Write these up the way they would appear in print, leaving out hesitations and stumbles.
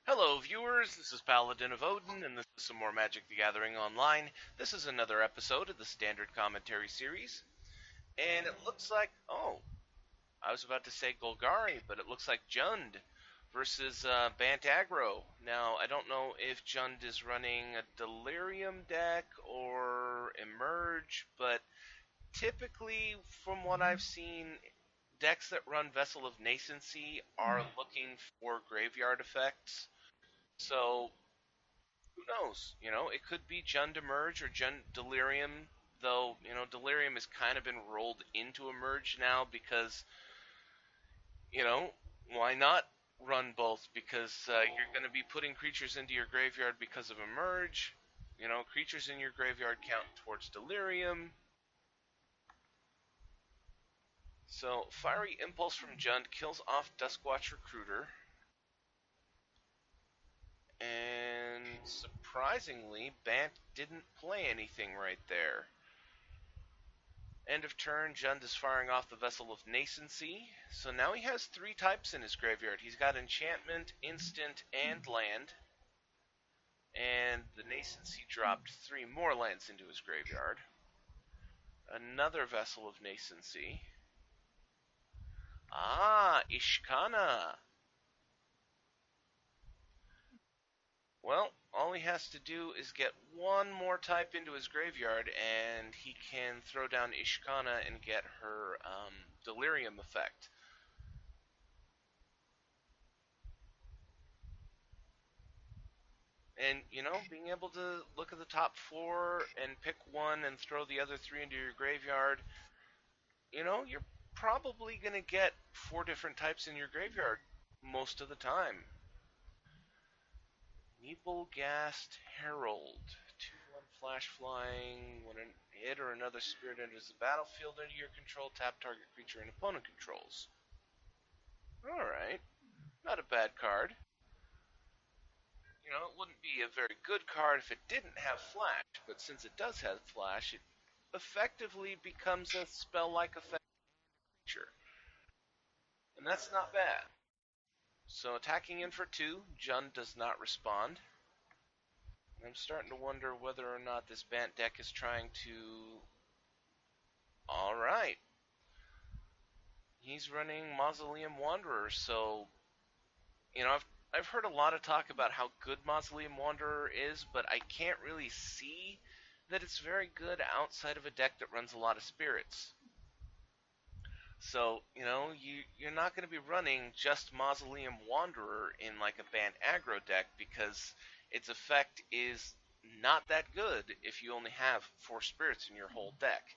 Hello viewers, this is Paladin of Odin, and this is some more Magic the Gathering Online. This is another episode of the Standard Commentary Series, and it looks like, oh, I was about to say Golgari, but it looks like Jund versus Bant Aggro. Now, I don't know if Jund is running a Delirium deck or Emerge, but typically, from what I've seen, decks that run Vessel of Nascency are looking for graveyard effects. So who knows? It could be Jund Emerge or Jund Delirium, though, Delirium has kind of been rolled into Emerge now because, you know, why not run both? Because you're going to be putting creatures into your graveyard because of Emerge. Creatures in your graveyard count towards Delirium. So, Fiery Impulse from Jund kills off Duskwatch Recruiter. And surprisingly, Bant didn't play anything right there. End of turn, Jund is firing off the Vessel of Nascency. So now he has 3 types in his graveyard. He's got Enchantment, Instant, and Land. And the Nascency dropped 3 more lands into his graveyard. Another Vessel of Nascency. Ah, Ishkana. Well, all he has to do is get 1 more type into his graveyard, and he can throw down Ishkana and get her Delirium effect. And, being able to look at the top 4 and pick 1 and throw the other 3 into your graveyard, you're probably going to get 4 different types in your graveyard most of the time. Neeblegast Herald. 2/1 flash flying. When an hit or another spirit enters the battlefield under your control, tap target creature and opponent controls. Alright. Not a bad card. It wouldn't be a very good card if it didn't have flash, but since it does have flash, it effectively becomes a spell-like effect creature. And that's not bad. So attacking in for 2, Jund does not respond. I'm starting to wonder whether or not this Bant deck is trying to... Alright. He's running Mausoleum Wanderer, so... I've heard a lot of talk about how good Mausoleum Wanderer is, but I can't really see that it's very good outside of a deck that runs a lot of spirits. So, you're not going to be running just Mausoleum Wanderer in like a Bant aggro deck because its effect is not that good if you only have 4 spirits in your whole deck.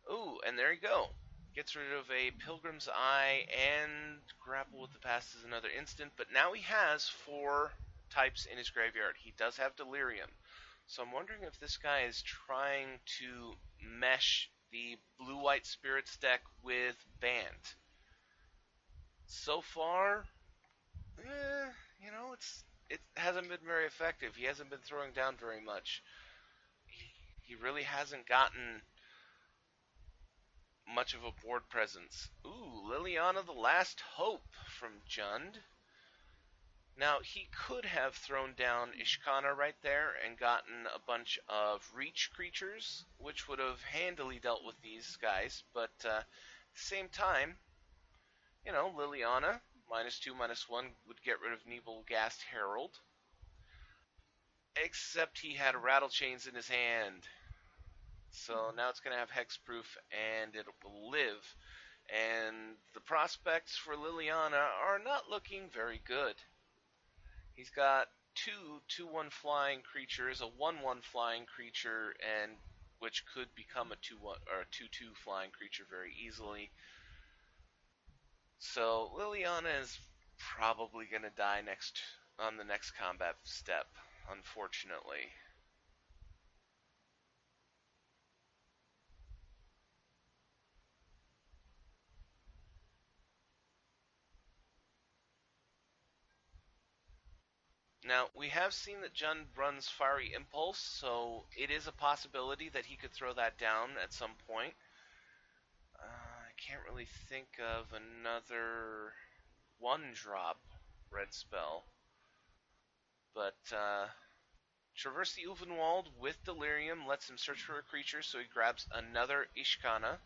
Ooh, and there you go. Gets rid of a Pilgrim's Eye and Grapple with the Past is another instant, but now he has 4 types in his graveyard. He does have Delirium. So I'm wondering if this guy is trying to mesh the blue-white spirits deck with Bant. So far, it hasn't been very effective. He hasn't been throwing down very much. He really hasn't gotten much of a board presence. Ooh, Liliana the Last Hope from Jund. Now, he could have thrown down Ishkana right there and gotten a bunch of reach creatures, which would have handily dealt with these guys, but at the same time, Liliana, -2/-1, would get rid of Neeblegast Herald. Except he had Rattle Chains in his hand. So now it's going to have Hexproof, and it will live. And the prospects for Liliana are not looking very good. He's got 2 2/1 flying creatures, a 1/1 flying creature, and which could become a 2/1 or a 2/2 flying creature very easily. So Liliana is probably going to die on the next combat step, unfortunately. Now, we have seen that Jund runs Fiery Impulse, so it is a possibility that he could throw that down at some point. I can't really think of another one drop red spell. But Traverse the Ulvenwald with Delirium lets him search for a creature, so he grabs another Ishkana.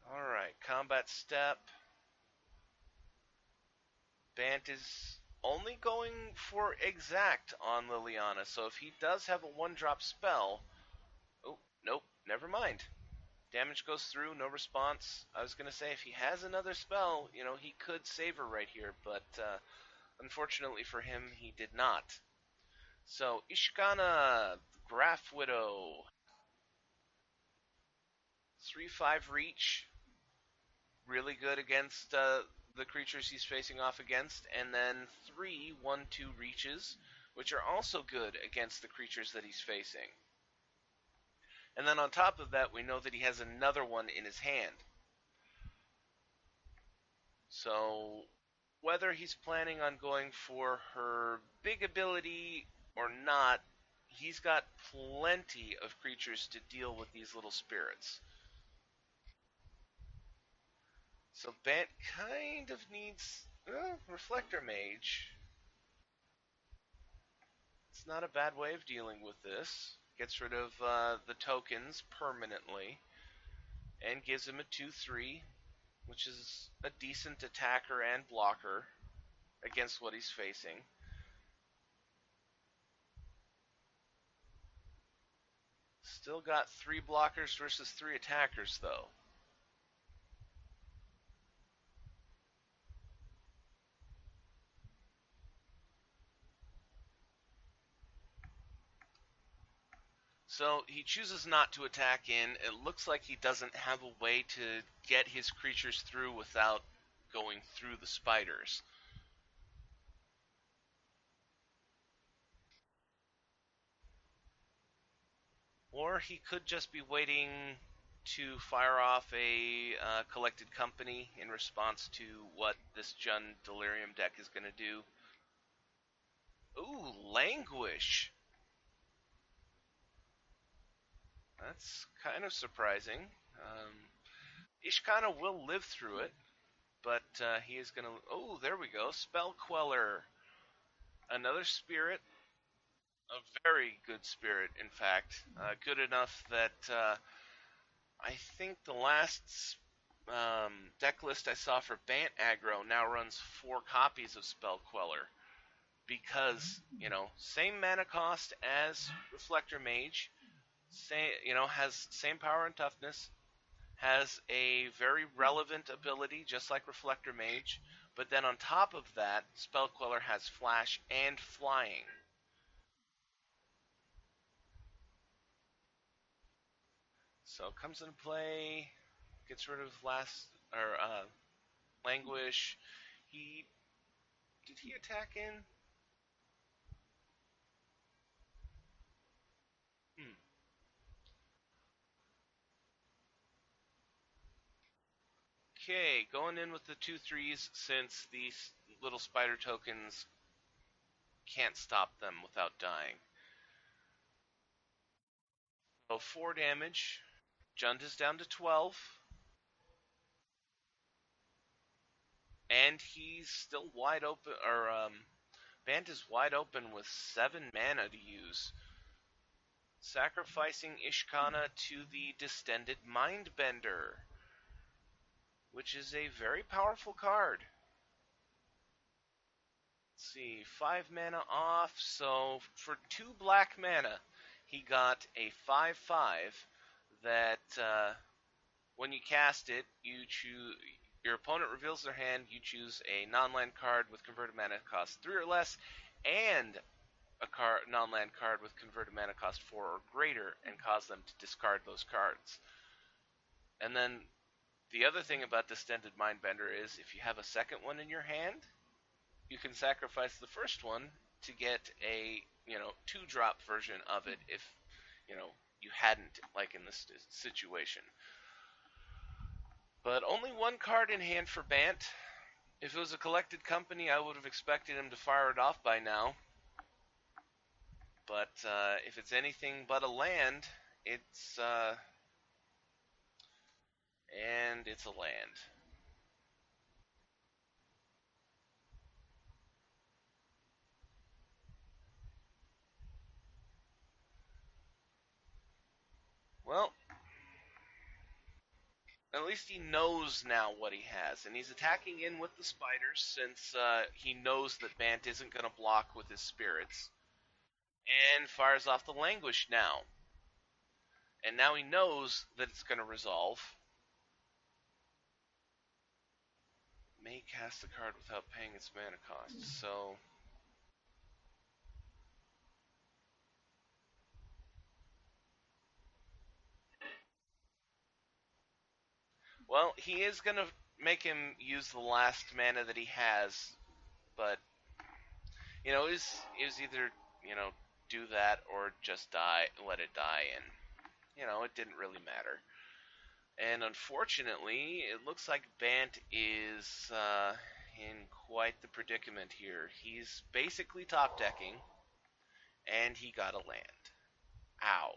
Alright, combat step. Bant is only going for exact on Liliana, so if he does have a one-drop spell... Oh, nope, never mind. Damage goes through, no response. I was going to say, if he has another spell, he could save her right here, but unfortunately for him, he did not. So, Ishkana, Graph Widow, 3/5 reach, really good against the creatures he's facing off against, and then 3 1/2 reaches, which are also good against the creatures that he's facing. And then on top of that, we know that he has another one in his hand. So whether he's planning on going for her big ability or not, he's got plenty of creatures to deal with these little spirits. So Bant kind of needs Reflector Mage. It's not a bad way of dealing with this. Gets rid of the tokens permanently and gives him a 2/3, which is a decent attacker and blocker against what he's facing. Still got 3 blockers versus 3 attackers, though. So he chooses not to attack in. It looks like he doesn't have a way to get his creatures through without going through the spiders. Or he could just be waiting to fire off a collected company in response to what this Jund Delirium deck is going to do. Ooh, Languish. That's kind of surprising. Ishkana will live through it, but he is going to... Oh, there we go. Spell Queller. Another spirit. A very good spirit, in fact. Good enough that I think the last deck list I saw for Bant aggro now runs 4 copies of Spell Queller. Because, same mana cost as Reflector Mage, has same power and toughness, has a very relevant ability, just like Reflector Mage, but then on top of that, Spell Queller has flash and flying. So comes into play, gets rid of Languish. Did he attack in? Hmm. Okay, going in with the 2/3s since these little spider tokens can't stop them without dying. So 4 damage. Jund is down to 12. And he's still wide open, Bant is wide open with 7 mana to use. Sacrificing Ishkana to the Distended Mindbender, which is a very powerful card. Let's see, 5 mana off, so for 2 black mana, he got a 5/5 that when you cast it, your opponent reveals their hand, you choose a non-land card with converted mana cost 3 or less, and a non-land card with converted mana cost 4 or greater, and cause them to discard those cards. And then the other thing about Distended Mindbender is if you have a second one in your hand, you can sacrifice the first one to get a 2-drop version of it if you hadn't, like in this situation. But only one card in hand for Bant. If it was a collected company, I would have expected him to fire it off by now. But if it's anything but a land, it's and it's a land. Well, at least he knows now what he has, and he's attacking in with the spiders since he knows that Bant isn't going to block with his spirits, and fires off the Languish now. And now he knows that it's going to resolve. May cast the card without paying its mana cost, so... Well, he is going to make him use the last mana that he has, but it was either do that or just die, let it die, and it didn't really matter. And unfortunately, it looks like Bant is in quite the predicament here. He's basically top decking, and he got a land. Ow.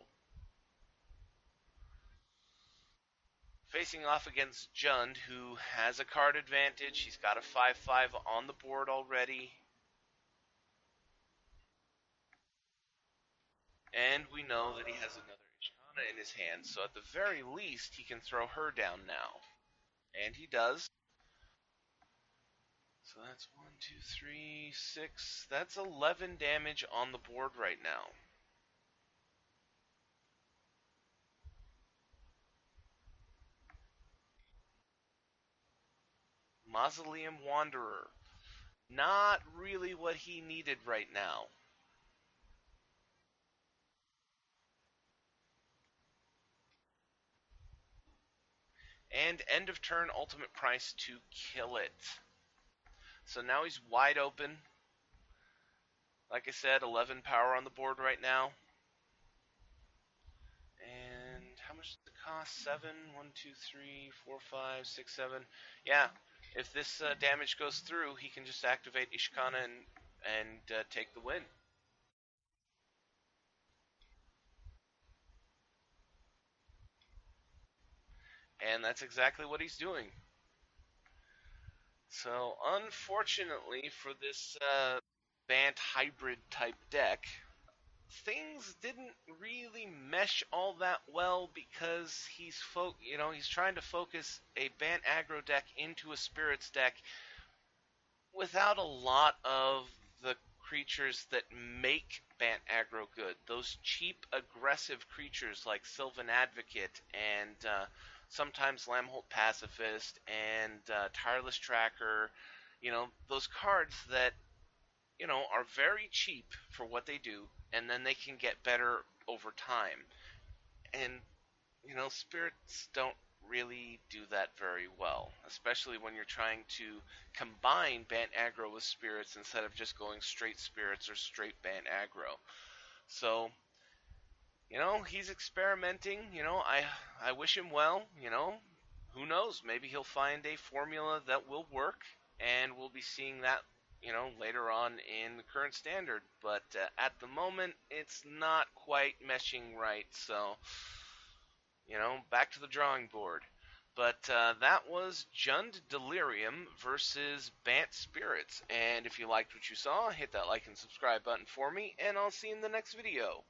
Facing off against Jund, who has a card advantage. He's got a 5/5 on the board already. And we know that he has another Ishana in his hand, so at the very least, he can throw her down now. And he does. So that's 1, 2, 3, 6. That's 11 damage on the board right now. Mausoleum Wanderer. Not really what he needed right now. And end of turn ultimate price to kill it. So now he's wide open. Like I said, 11 power on the board right now. And how much does it cost? 7? 1, 2, 3, 4, 5, 6, 7. Yeah, if this damage goes through, he can just activate Ishkana and take the win. And that's exactly what he's doing. So, unfortunately for this Bant hybrid type deck, things didn't really mesh all that well because he's trying to focus a Bant aggro deck into a Spirits deck without a lot of the creatures that make Bant aggro good. Those cheap, aggressive creatures like Sylvan Advocate and sometimes Lambholt Pacifist and Tireless Tracker, those cards that, are very cheap for what they do, and then they can get better over time. And, spirits don't really do that very well, especially when you're trying to combine Bant aggro with spirits instead of just going straight spirits or straight Bant aggro. So, he's experimenting. I wish him well. Who knows? Maybe he'll find a formula that will work, and we'll be seeing that, later on in the current standard. But at the moment, it's not quite meshing right. So, back to the drawing board. But that was Jund Delirium versus Bant Spirits. And if you liked what you saw, hit that like and subscribe button for me, and I'll see you in the next video.